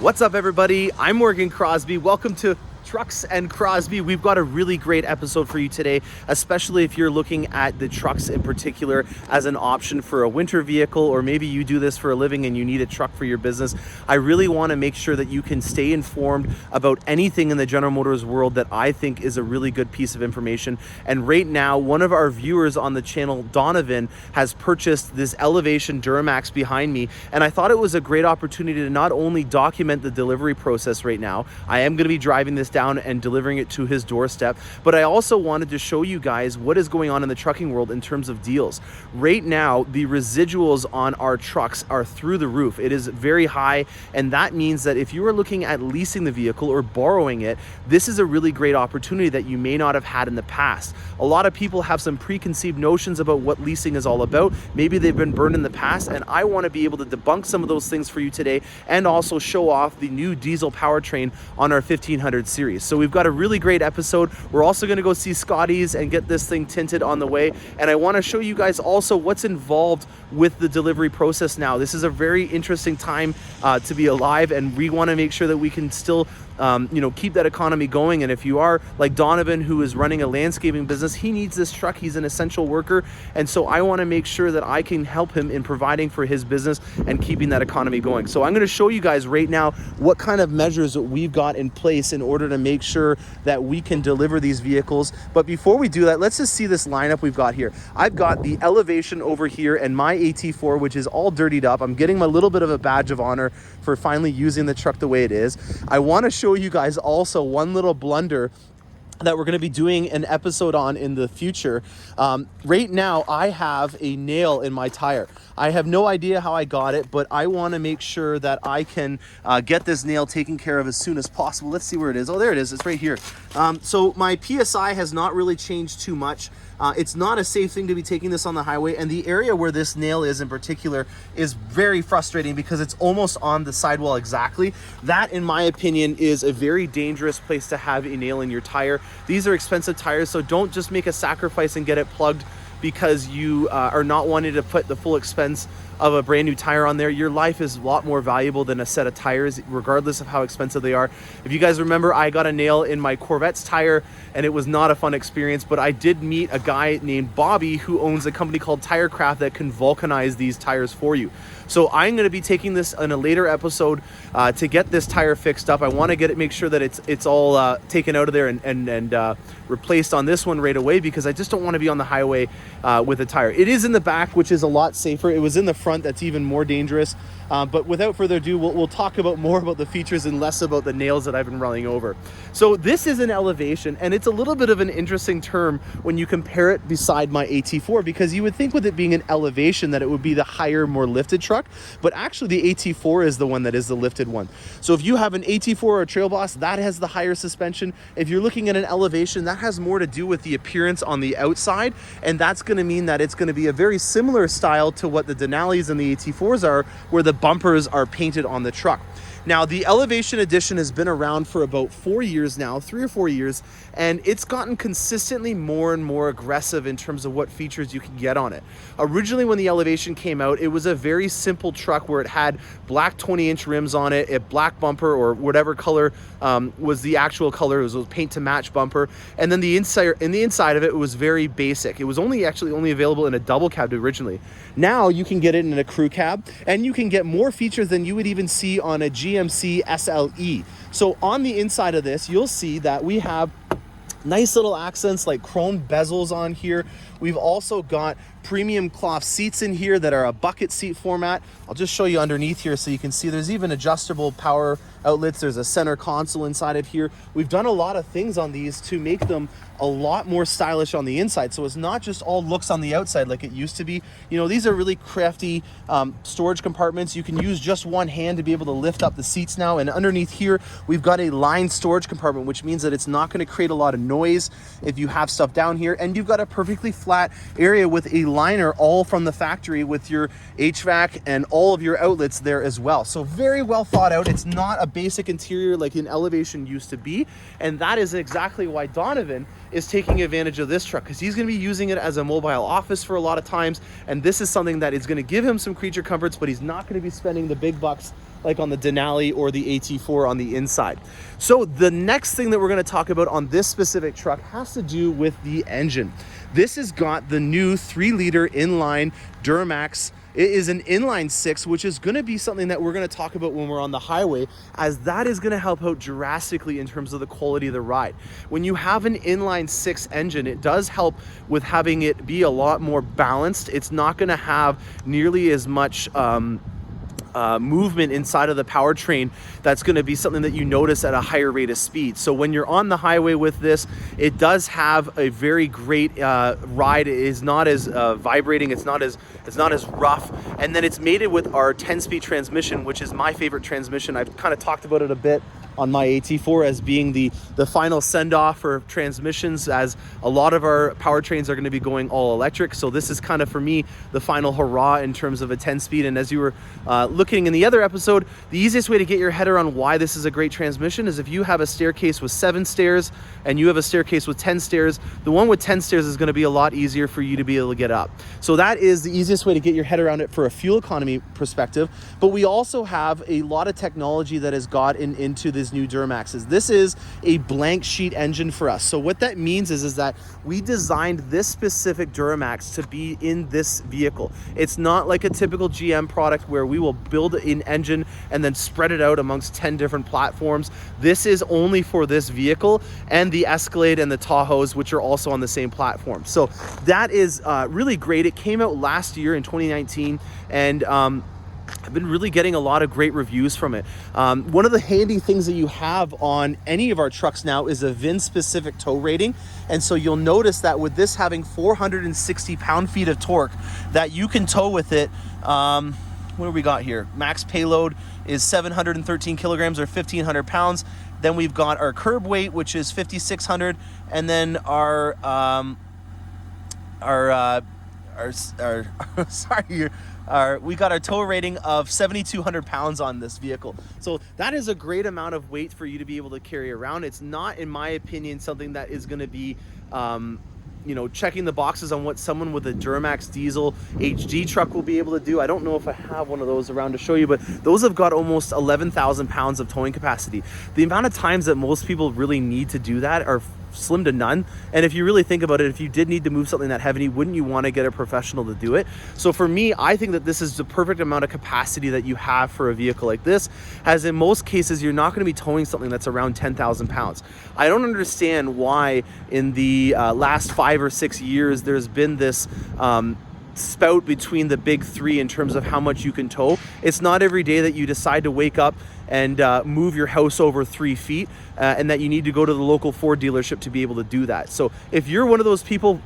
What's up, everybody? I'm Morgan Crosbie. Welcome to Trucks and Crosbie. We've got a really great episode for you today, especially if you're looking at the trucks in particular as an option for a winter vehicle, or maybe you do this for a living and you need a truck for your business. I really want to make sure that you can stay informed about anything in the General Motors world that I think is a really good piece of information. And right now, one of our viewers on the channel, Donovan, has purchased this Elevation Duramax behind me, and I thought it was a great opportunity to not only document the delivery process right now. I am going to be driving this down and delivering it to his doorstep, but I also wanted to show you guys what is going on in the trucking world in terms of deals. Right now, the residuals on our trucks are through the roof. It is very high, and that means that if you are looking at leasing the vehicle or borrowing it, this is a really great opportunity that you may not have had in the past. A lot of people have some preconceived notions about what leasing is all about. Maybe they've been burned in the past, and I want to be able to debunk some of those things for you today and also show off the new diesel powertrain on our 1500 series. So we've got a really great episode. We're also going to go see Scotty's and get this thing tinted on the way. And I want to show you guys also what's involved with the delivery process now. This is a very interesting time to be alive, and we want to make sure that we can still keep that economy going. And if you are like Donovan, who is running a landscaping business, he needs this truck. He's an essential worker. And so I want to make sure that I can help him in providing for his business and keeping that economy going. So I'm going to show you guys right now what kind of measures that we've got in place in order to make sure that we can deliver these vehicles. But before we do that, let's just see this lineup we've got here. I've got the Elevation over here and my AT4, which is all dirtied up. I'm getting a little bit of a badge of honor for finally using the truck the way it is. I want to show you guys also one little blunder that we're going to be doing an episode on in the future. Right now, I have a nail in my tire. I have no idea how I got it, but I want to make sure that I can get this nail taken care of as soon as possible. Let's see where it is. Oh, there it is. It's right here. So my PSI has not really changed too much. It's not a safe thing to be taking this on the highway, and the area where this nail is in particular is very frustrating because it's almost on the sidewall exactly. That, in my opinion, is a very dangerous place to have a nail in your tire. These are expensive tires, so don't just make a sacrifice and get it plugged because you are not wanting to put the full expense of a brand new tire on there. Your life is a lot more valuable than a set of tires, regardless of how expensive they are. If you guys remember, I got a nail in my Corvette's tire and it was not a fun experience, but I did meet a guy named Bobby who owns a company called Tirecraft that can vulcanize these tires for you. So I'm going to be taking this in a later episode to get this tire fixed up. I want to make sure that it's all taken out of there and replaced on this one right away, because I just don't want to be on the highway with a tire. It is in the back, which is a lot safer. It was in the front, that's even more dangerous. But without further ado, we'll talk more about the features and less about the nails that I've been running over. So this is an Elevation, and it's a little bit of an interesting term when you compare it beside my AT4, because you would think with it being an Elevation that it would be the higher, more lifted truck, but actually the AT4 is the one that is the lifted one. So if you have an AT4 or a Trail Boss, that has the higher suspension. If you're looking at an Elevation, that has more to do with the appearance on the outside, and that's going to mean that it's going to be a very similar style to what the Denali's and the AT4s are, where the bumpers are painted on the truck. Now, the Elevation Edition has been around for about 4 years now, 3 or 4 years, and it's gotten consistently more and more aggressive in terms of what features you can get on it. Originally, when the Elevation came out, it was a very simple truck where it had black 20-inch rims on it, a black bumper or whatever color was the actual color. It was a paint to match bumper, and then the inside of it was very basic. It was only available in a double cab originally. Now you can get it in a crew cab, and you can get more features than you would even see on a GMC SLE. So on the inside of this, you'll see that we have nice little accents like chrome bezels on here. We've also got premium cloth seats in here that are a bucket seat format. I'll just show you underneath here so you can see there's even adjustable power outlets. There's a center console inside of here. We've done a lot of things on these to make them a lot more stylish on the inside. So it's not just all looks on the outside like it used to be. You know, these are really crafty storage compartments. You can use just one hand to be able to lift up the seats now. And underneath here, we've got a lined storage compartment, which means that it's not going to create a lot of noise if you have stuff down here. And you've got a perfectly flat area with a liner all from the factory with your HVAC and all of your outlets there as well. So very well thought out. It's not a basic interior like an Elevation used to be. And that is exactly why Donovan is taking advantage of this truck, because he's going to be using it as a mobile office for a lot of times. And this is something that is going to give him some creature comforts, but he's not going to be spending the big bucks like on the Denali or the AT4 on the inside. So the next thing that we're going to talk about on this specific truck has to do with the engine. This has got the new 3-liter inline Duramax. It is an inline 6, which is going to be something that we're going to talk about when we're on the highway, as that is going to help out drastically in terms of the quality of the ride. When you have an inline 6 engine, it does help with having it be a lot more balanced. It's not going to have nearly as much movement inside of the powertrain. That's going to be something that you notice at a higher rate of speed. So when you're on the highway with this, it does have a very great ride. It is not as vibrating. It's not as rough. And then it's mated with our 10-speed transmission, which is my favorite transmission. I've kind of talked about it a bit on my AT4 as being the final send-off for transmissions, as a lot of our powertrains are going to be going all electric. So this is kind of, for me, the final hurrah in terms of a 10-speed. And as you were looking in the other episode, the easiest way to get your head around why this is a great transmission is if you have a staircase with 7 stairs and you have a staircase with 10 stairs, the one with 10 stairs is going to be a lot easier for you to be able to get up. So that is the easiest way to get your head around it for a fuel economy perspective. But we also have a lot of technology that has gotten into this new Duramaxes. This is a blank sheet engine for us. So what that means is that we designed this specific Duramax to be in this vehicle. It's not like a typical GM product where we will build an engine and then spread it out amongst 10 different platforms. This is only for this vehicle and the Escalade and the Tahoes, which are also on the same platform. So that is really great. It came out last year in 2019, and I've been really getting a lot of great reviews from it. One of the handy things that you have on any of our trucks now is a VIN-specific tow rating. And so you'll notice that with this having 460 pound-feet of torque that you can tow with it, what do we got here? Max payload is 713 kilograms or 1,500 pounds. Then we've got our curb weight, which is 5,600. And then we got our tow rating of 7,200 pounds on this vehicle. So that is a great amount of weight for you to be able to carry around. It's not, in my opinion, something that is going to be checking the boxes on what someone with a Duramax diesel HD truck will be able to do. I don't know if I have one of those around to show you, but those have got almost 11,000 pounds of towing capacity. The amount of times that most people really need to do that are slim to none. And if you really think about it, if you did need to move something that heavy, wouldn't you want to get a professional to do it? So for me, I think that this is the perfect amount of capacity that you have for a vehicle like this, as in most cases, you're not going to be towing something that's around 10,000 pounds. I don't understand why in the last 5 or 6 years, there's been this spout between the big three in terms of how much you can tow. It's not every day that you decide to wake up and move your house over 3 feet and that you need to go to the local Ford dealership to be able to do that. So if you're one of those people,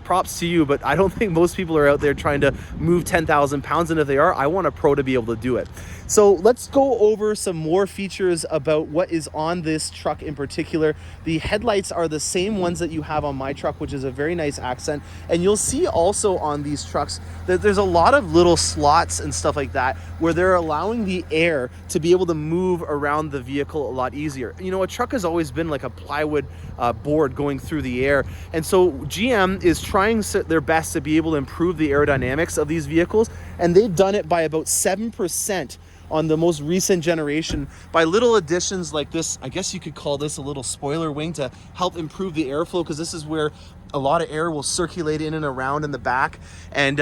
props to you, but I don't think most people are out there trying to move 10,000 pounds. And if they are, I want a pro to be able to do it. So let's go over some more features about what is on this truck in particular. The headlights are the same ones that you have on my truck, which is a very nice accent. And you'll see also on these trucks that there's a lot of little slots and stuff like that where they're allowing the air to be able to move around the vehicle a lot easier. A truck has always been like a plywood board going through the air. And so GM is trying their best to be able to improve the aerodynamics of these vehicles. And they've done it by about 7% on the most recent generation by little additions like this. I guess you could call this a little spoiler wing to help improve the airflow, because this is where a lot of air will circulate in and around in the back. And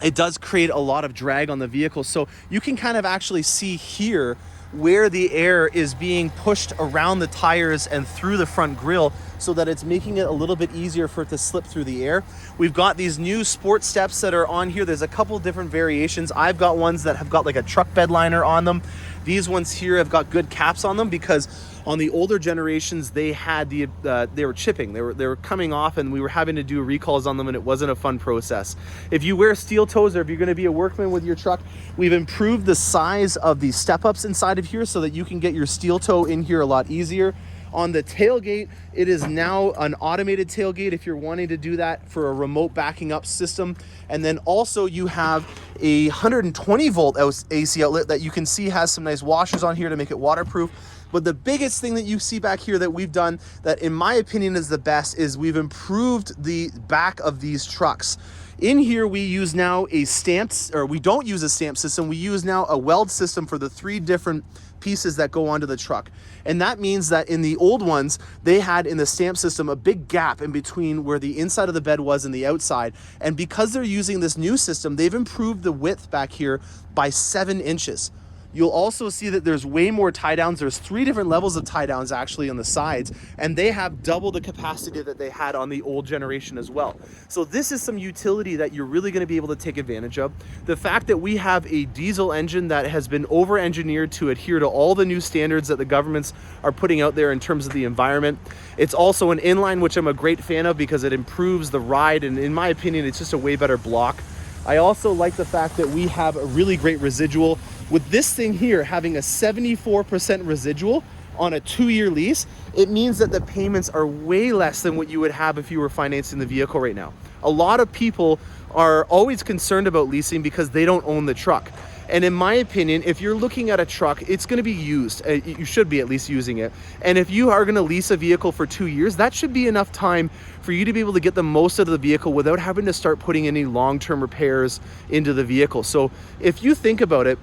it does create a lot of drag on the vehicle. So you can kind of actually see here where the air is being pushed around the tires and through the front grille, so that it's making it a little bit easier for it to slip through the air. We've got these new sport steps that are on here. There's a couple different variations. I've got ones that have got like a truck bed liner on them. These ones here have got good caps on them, because on the older generations, they had they were chipping. They were coming off, and we were having to do recalls on them, and it wasn't a fun process. If you wear steel toes, or if you're going to be a workman with your truck, we've improved the size of the step-ups inside of here so that you can get your steel toe in here a lot easier. On the tailgate, it is now an automated tailgate if you're wanting to do that for a remote backing up system. And then also you have a 120 volt AC outlet that you can see has some nice washers on here to make it waterproof. But the biggest thing that you see back here that we've done that in my opinion is the best is we've improved the back of these trucks. In here, we use now we don't use a stamp system. We use now a weld system for the 3 different pieces that go onto the truck. And that means that in the old ones, they had in the stamp system a big gap in between where the inside of the bed was and the outside. And because they're using this new system, they've improved the width back here by 7 inches. You'll also see that there's way more tie downs. There's 3 different levels of tie downs actually on the sides, and they have double the capacity that they had on the old generation as well. So this is some utility that you're really going to be able to take advantage of. The fact that we have a diesel engine that has been over-engineered to adhere to all the new standards that the governments are putting out there in terms of the environment. It's also an inline, which I'm a great fan of because it improves the ride, and in my opinion, it's just a way better block. I also like the fact that we have a really great residual. With this thing here having a 74% residual on a 2-year lease, it means that the payments are way less than what you would have if you were financing the vehicle right now. A lot of people are always concerned about leasing because they don't own the truck. And in my opinion, if you're looking at a truck, it's going to be used. You should be at least using it. And if you are going to lease a vehicle for 2 years, that should be enough time for you to be able to get the most out of the vehicle without having to start putting any long-term repairs into the vehicle. So if you think about it,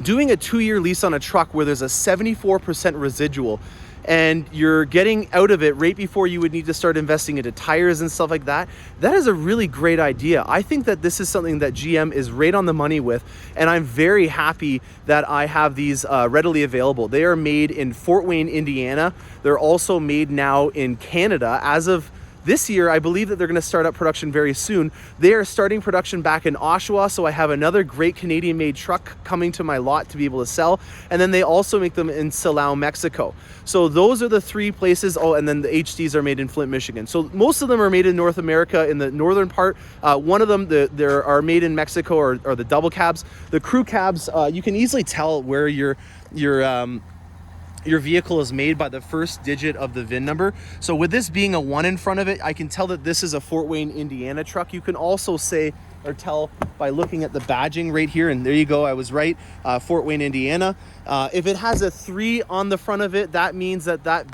doing a 2-year lease on a truck where there's a 74% residual and you're getting out of it right before you would need to start investing into tires and stuff like that, that is a really great idea. I think that this is something that GM is right on the money with, and I'm very happy that I have these readily available. They are made in Fort Wayne, Indiana. They're also made now in Canada. As of this year, I believe that they're going to start up production very soon. They are starting production back in Oshawa, so I have another great Canadian-made truck coming to my lot to be able to sell. And then they also make them in Silao, Mexico. So those are the 3 places. Oh, and then the HDs are made in Flint, Michigan. So most of them are made in North America in the northern part. One of them, there are made in Mexico, or the double cabs. The crew cabs, you can easily tell where your vehicle is made by the first digit of the VIN number. So with this being a 1 in front of it, I can tell that this is a Fort Wayne, Indiana truck. You can also say or tell by looking at the badging right here, and there you go, I was right, Fort Wayne, Indiana. If it has a 3 on the front of it, that means that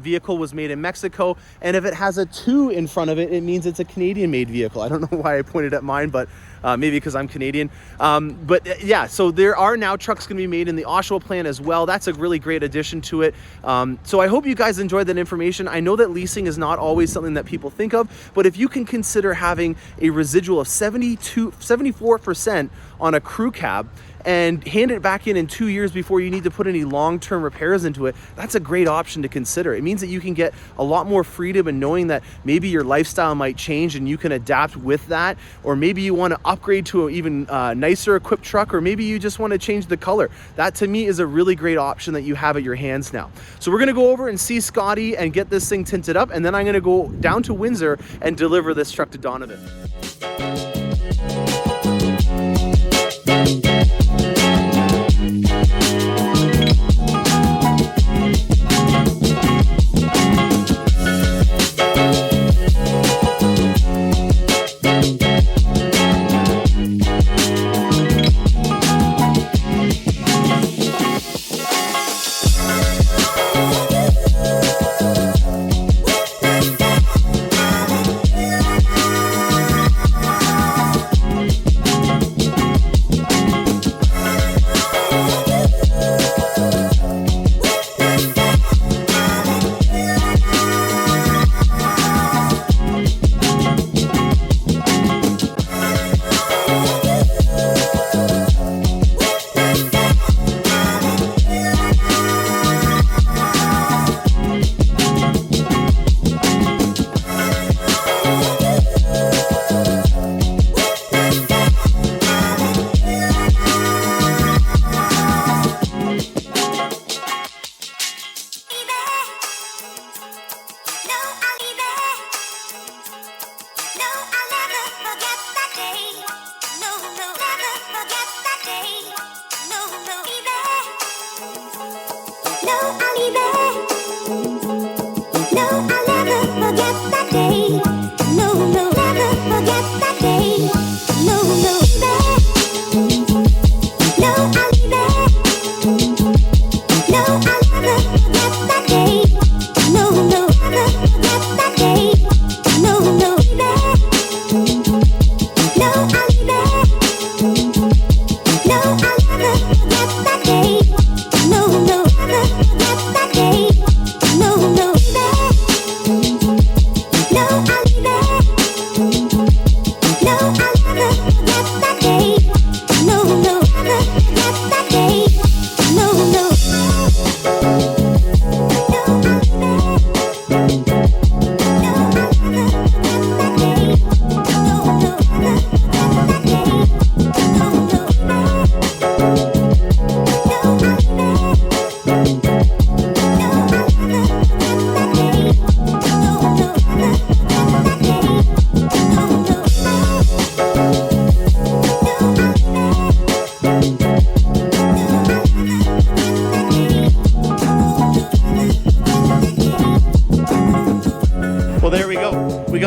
vehicle was made in Mexico. And if it has a 2 in front of it, it means it's a Canadian-made vehicle. I don't know why I pointed at mine, but maybe because I'm Canadian. But yeah, so there are now trucks going to be made in the Oshawa plant as well. That's a really great addition to it. So I hope you guys enjoyed that information. I know that leasing is not always something that people think of, but if you can consider having a residual of 74% on a crew cab and hand it back in 2 years before you need to put any long-term repairs into it, that's a great option to consider. It means that you can get a lot more freedom in knowing that maybe your lifestyle might change and you can adapt with that, or maybe you want to upgrade to an even nicer equipped truck, or maybe you just want to change the color. That to me is a really great option that you have at your hands now. So we're going to go over and see Scotty and get this thing tinted up, and then I'm going to go down to Windsor and deliver this truck to Donovan.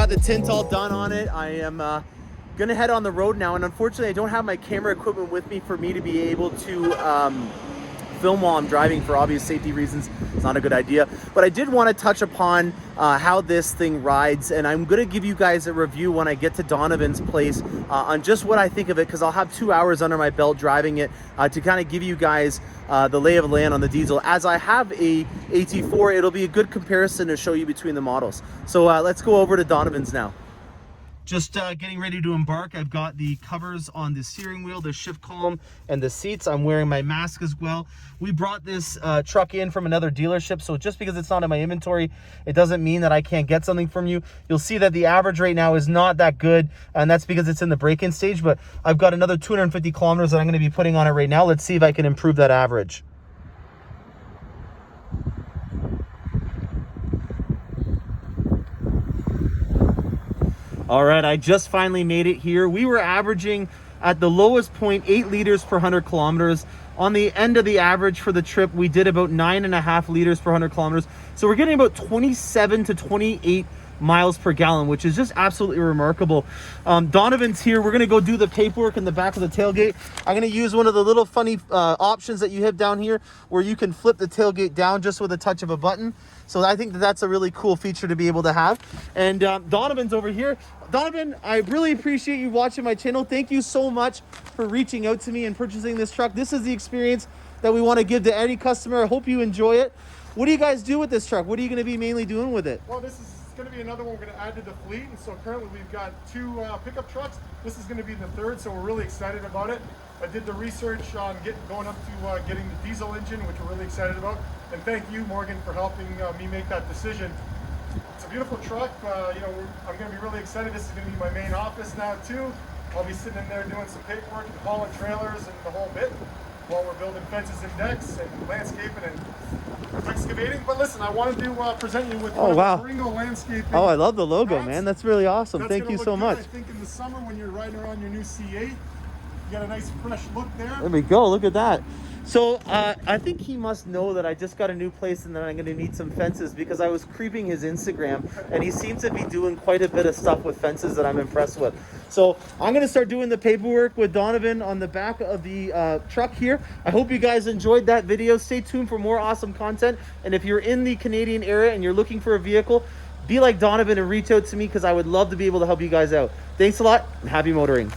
got the tint all done on it. I am gonna head on the road now, and unfortunately I don't have my camera equipment with me for me to be able to film while I'm driving for obvious safety reasons. It's not a good idea, but I did want to touch upon how this thing rides, and I'm going to give you guys a review when I get to Donovan's place on just what I think of it, because I'll have 2 hours under my belt driving it to kind of give you guys the lay of the land on the diesel. As I have a AT4, it'll be a good comparison to show you between the models. So let's go over to Donovan's now. Just getting ready to embark. I've got the covers on the steering wheel, the shift column, and the seats. I'm wearing my mask as well. We brought this truck in from another dealership, so just because it's not in my inventory, it doesn't mean that I can't get something from you. You'll see that the average right now is not that good, and that's because it's in the break-in stage, but I've got another 250 kilometers that I'm going to be putting on it right now. Let's see if I can improve that average. All right, I just finally made it here. We were averaging at the lowest point 8 liters per 100 kilometers. On the end of the average for the trip, we did about 9.5 liters per 100 kilometers. So we're getting about 27 to 28 miles per gallon, which is just absolutely remarkable. Donovan's here. We're gonna go do the paperwork in the back of the tailgate. I'm gonna use one of the little funny options that you have down here where you can flip the tailgate down just with a touch of a button. So I think that that's a really cool feature to be able to have. And Donovan's over here. Donovan, I really appreciate you watching my channel. Thank you so much for reaching out to me and purchasing this truck. This is the experience that we want to give to any customer. I hope you enjoy it. What do you guys do with this truck? What are you going to be mainly doing with it? Well, this is going to be another one we're going to add to the fleet. And so currently we've got 2 pickup trucks. This is going to be the 3rd, so we're really excited about it. I did the research on going up to getting the diesel engine, which we're really excited about. And thank you, Morgan, for helping me make that decision. It's a beautiful truck. You know, I'm going to be really excited. This is going to be my main office now too. I'll be sitting in there doing some paperwork and hauling trailers and the whole bit while we're building fences and decks and landscaping and excavating. But listen, I wanted to present you with the Ringo landscaping. Oh, I love the logo, man. That's really awesome. Thank you so much. I think in the summer when you're riding around your new C8, you got a nice fresh look there. There we go. Look at that. So I think he must know that I just got a new place and that I'm going to need some fences, because I was creeping his Instagram and he seems to be doing quite a bit of stuff with fences that I'm impressed with. So I'm going to start doing the paperwork with Donovan on the back of the truck here. I hope you guys enjoyed that video. Stay tuned for more awesome content. And if you're in the Canadian area and you're looking for a vehicle, be like Donovan and reach out to me, because I would love to be able to help you guys out. Thanks a lot and happy motoring.